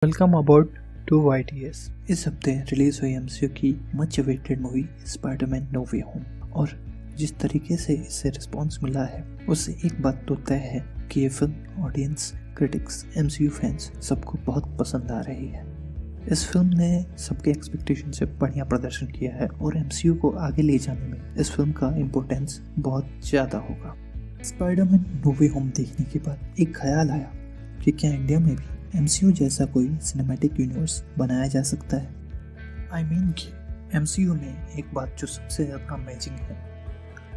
Welcome about to YTS। इस हफ्ते release हुई MCU की much awaited movie Spiderman no way home, और जिस तरीके से इससे रिस्पॉन्स मिला है उससे एक बात तो तय है कि ये film audience, critics, MCU fans सबको बहुत पसंद आ रही है। इस फिल्म ने सबके एक्सपेक्टेशन से बढ़िया प्रदर्शन किया है और MCU को आगे ले जाने में इस फिल्म का इम्पोर्टेंस बहुत ज़्यादा होगा। स्पाइडरमैन नो वे होम देखने के बाद एक ख्याल आया कि क्या इंडिया में भी MCU जैसा कोई सिनेमैटिक यूनिवर्स बनाया जा सकता है। I mean कि MCU में एक बात जो सबसे ज़्यादा अमेजिंग है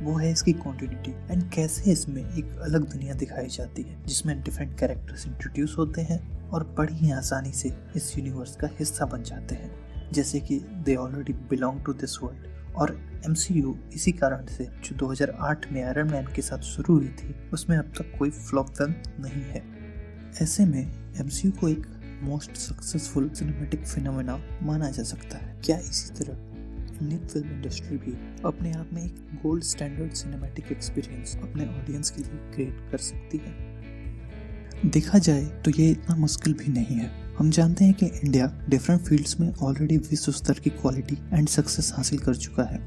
वो है इसकी कॉन्टिन्यूटी एंड कैसे इसमें एक अलग दुनिया दिखाई जाती है जिसमें डिफरेंट कैरेक्टर्स इंट्रोड्यूस होते हैं और बड़ी ही आसानी से इस यूनिवर्स का हिस्सा बन जाते हैं, जैसे कि they already belong to this world. और MCU इसी कारण से जो 2008 में आयरन मैन के साथ शुरू हुई थी उसमें अब तक कोई फ्लॉप फिल्म नहीं है। ऐसे में MCU को एक मोस्ट सक्सेसफुल सिनेमैटिक फिनोमेना माना जा सकता है। क्या इसी तरह इंडियन फिल्म इंडस्ट्री भी अपने आप में एक गोल्ड स्टैंडर्ड सिनेमैटिक एक्सपीरियंस अपने ऑडियंस के लिए क्रिएट कर सकती है? देखा जाए तो ये इतना मुश्किल भी नहीं है। हम जानते हैं कि इंडिया डिफरेंट फील्ड्स में ऑलरेडी विश्व स्तर की क्वालिटी एंड सक्सेस हासिल कर चुका है,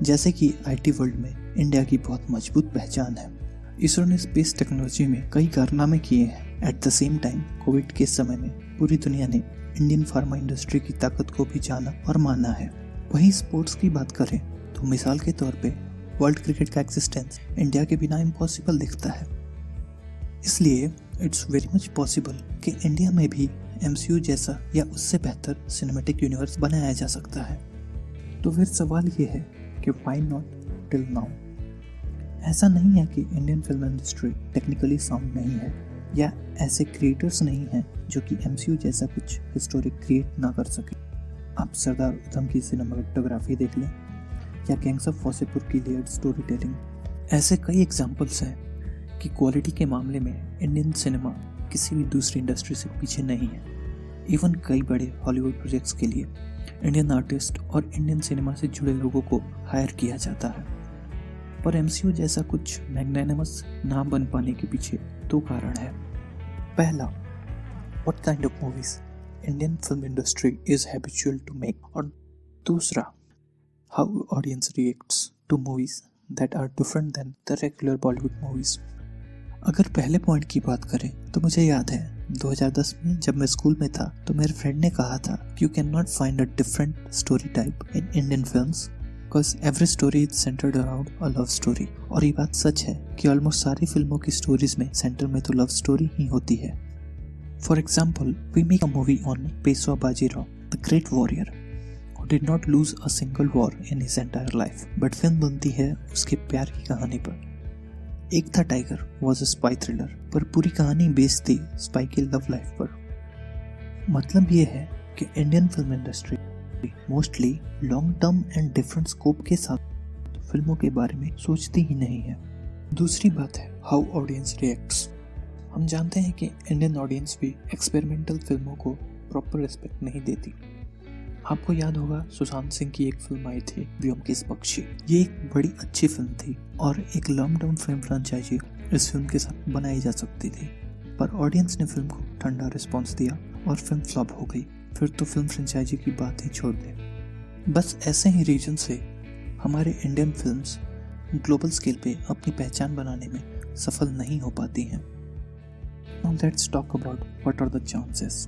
जैसे कि IT वर्ल्ड में इंडिया की बहुत मजबूत पहचान है। इसरो ने स्पेस टेक्नोलॉजी में कई कारनामे किए हैं। At the same time Covid के समय में पूरी दुनिया ने इंडियन फार्मा इंडस्ट्री की ताकत को भी जाना और माना है। वहीं स्पोर्ट्स की बात करें तो मिसाल के तौर पे वर्ल्ड क्रिकेट का एक्सिस्टेंस इंडिया के बिना इम्पॉसिबल दिखता है। इसलिए इट्स वेरी मच पॉसिबल कि इंडिया में भी MCU जैसा या उससे बेहतर सिनेमैटिक यूनिवर्स बनाया जा सकता है। तो फिर सवाल ये है कि व्हाई नॉट टिल नाउ? ऐसा नहीं है कि Indian film industry technically sound नहीं है या ऐसे क्रिएटर्स नहीं हैं जो कि MCU जैसा कुछ हिस्टोरिक क्रिएट ना कर सके। आप सरदार उधम की सिनेमाटोग्राफी देख लें या गैंग्स ऑफ वासेपुर की लेयर्ड स्टोरी टेलिंग। ऐसे कई एग्जांपल्स हैं कि क्वालिटी के मामले में इंडियन सिनेमा किसी भी दूसरी इंडस्ट्री से पीछे नहीं है। इवन कई बड़े हॉलीवुड प्रोजेक्ट्स के लिए इंडियन आर्टिस्ट और इंडियन सिनेमा से जुड़े लोगों को हायर किया जाता है। पर MCU जैसा कुछ मैग्नानिमस ना बन पाने के पीछे दो कारण है। पहला, what kind of movies Indian film industry is habitual to make, और दूसरा, how audience reacts to movies that are different than the regular Bollywood movies. अगर पहले पॉइंट की बात करें तो मुझे याद है 2010 में जब मैं स्कूल में था तो मेरे फ्रेंड ने कहा था you can not find a different story type in Indian films because every story is centred around a love story. और ये बात सच है कि ऑलमोस्ट सारी फिल्मों की स्टोरीज में सेंटर में तो लव स्टोरी ही होती है। For example, we make a movie on Peshwa Bajirao, the great warrior who did not lose a single war in his entire life, but film बनती है उसके प्यार की कहानी पर। Ek Tha Tiger was a spy thriller, पर पूरी कहानी बेस्ड थी स्पाई की लव लाइफ पर। मतलब ये है कि Indian film industry mostly long term and different scope के साथ फिल्मों के बारे में सोचती ही नहीं है। दूसरी बात है हाउ ऑडियंस रिएक्ट्स। हम जानते हैं कि इंडियन ऑडियंस भी एक्सपेरिमेंटल फिल्मों को प्रॉपर रिस्पेक्ट नहीं देती। आपको याद होगा सुशांत सिंह की एक फिल्म आई थी व्योमकेश बख्शी। ये एक बड़ी अच्छी फिल्म थी और एक लॉन्ग टर्म फिल्म फ्रेंचाइजी इस फिल्म के साथ बनाई जा सकती थी, पर ऑडियंस ने फिल्म को ठंडा रिस्पॉन्स दिया और फिल्म फ्लॉप हो गई। फिर तो फिल्म फ्रेंचाइजी की बात ही छोड़ दें। बस ऐसे ही रीजन से हमारे इंडियन फिल्म्स ग्लोबल स्केल पे अपनी पहचान बनाने में सफल नहीं हो पाती हैं। Now let's talk about what are the chances.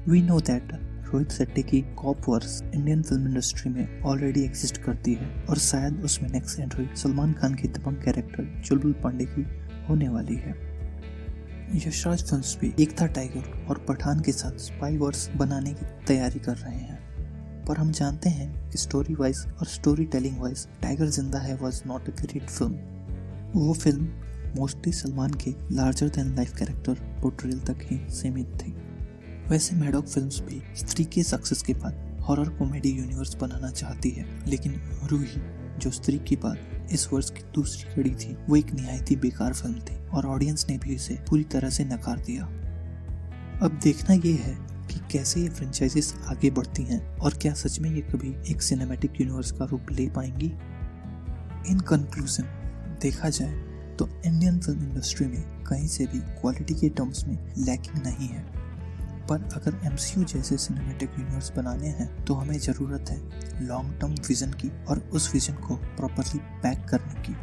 We know that Rohit Shetty की cop verse Indian film industry में ऑलरेडी एग्जिस्ट करती है और शायद उसमें नेक्स्ट एंट्री सलमान खान की दबंग कैरेक्टर चुलबुल पांडे की होने वाली है। यशराज फिल्म्स भी एक था टाइगर और पठान के साथ स्पाई वर्स बनाने की तैयारी कर रहे हैं, पर हम जानते हैं कि स्टोरी वाइज और स्टोरी टेलिंग वाइज टाइगर जिंदा है was not a great film. वो फिल्म मोस्टली सलमान के larger than life character portrayal तक ही सीमित थी। वैसे मैडॉक फिल्म्स भी स्त्री के सक्सेस के बाद हॉरर कॉमेडी यूनिवर्स बनाना चाहती है, लेकिन रूही जो स्त्री के बाद इस वर्ष की दूसरी कड़ी थी वो एक निहायती बेकार फिल्म थी और ऑडियंस ने भी इसे पूरी तरह से नकार दिया। अब देखना ये है कि कैसे ये फ्रेंचाइजीज आगे बढ़ती हैं और क्या सच में ये कभी एक सिनेमैटिक यूनिवर्स का रूप ले पाएंगी। इन कंक्लूजन देखा जाए तो इंडियन फिल्म इंडस्ट्री में कहीं से भी क्वालिटी के टर्म्स में लैकिंग नहीं है। पर अगर MCU जैसे सिनेमैटिक यूनिवर्स बनाने हैं तो हमें ज़रूरत है लॉन्ग टर्म विजन की और उस विजन को प्रॉपरली पैक करने की।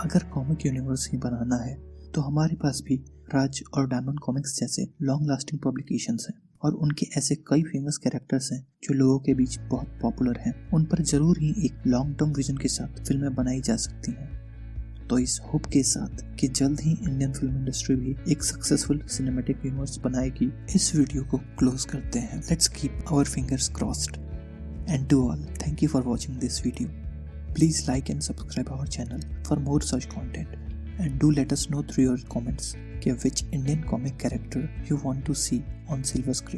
अगर कॉमिक यूनिवर्स ही बनाना है तो हमारे पास भी राज और डायमंड कॉमिक्स जैसे लॉन्ग लास्टिंग पब्लिकेशंस हैं और उनके ऐसे कई फेमस कैरेक्टर्स हैं जो लोगों के बीच बहुत पॉपुलर हैं। उन पर जरूर ही एक लॉन्ग टर्म विजन के साथ फिल्में बनाई जा सकती हैं। तो इस होप के साथ कि जल्द ही इंडियन फिल्म इंडस्ट्री भी एक सक्सेसफुल सिनेमैटिक यूनिवर्स बनाएगी, इस वीडियो को क्लोज करते हैं। Let's keep our fingers crossed and to all, thank you for watching this video. Please like and subscribe our channel for more such content, and do let us know through your comments which Indian comic character you want to see on silver screen.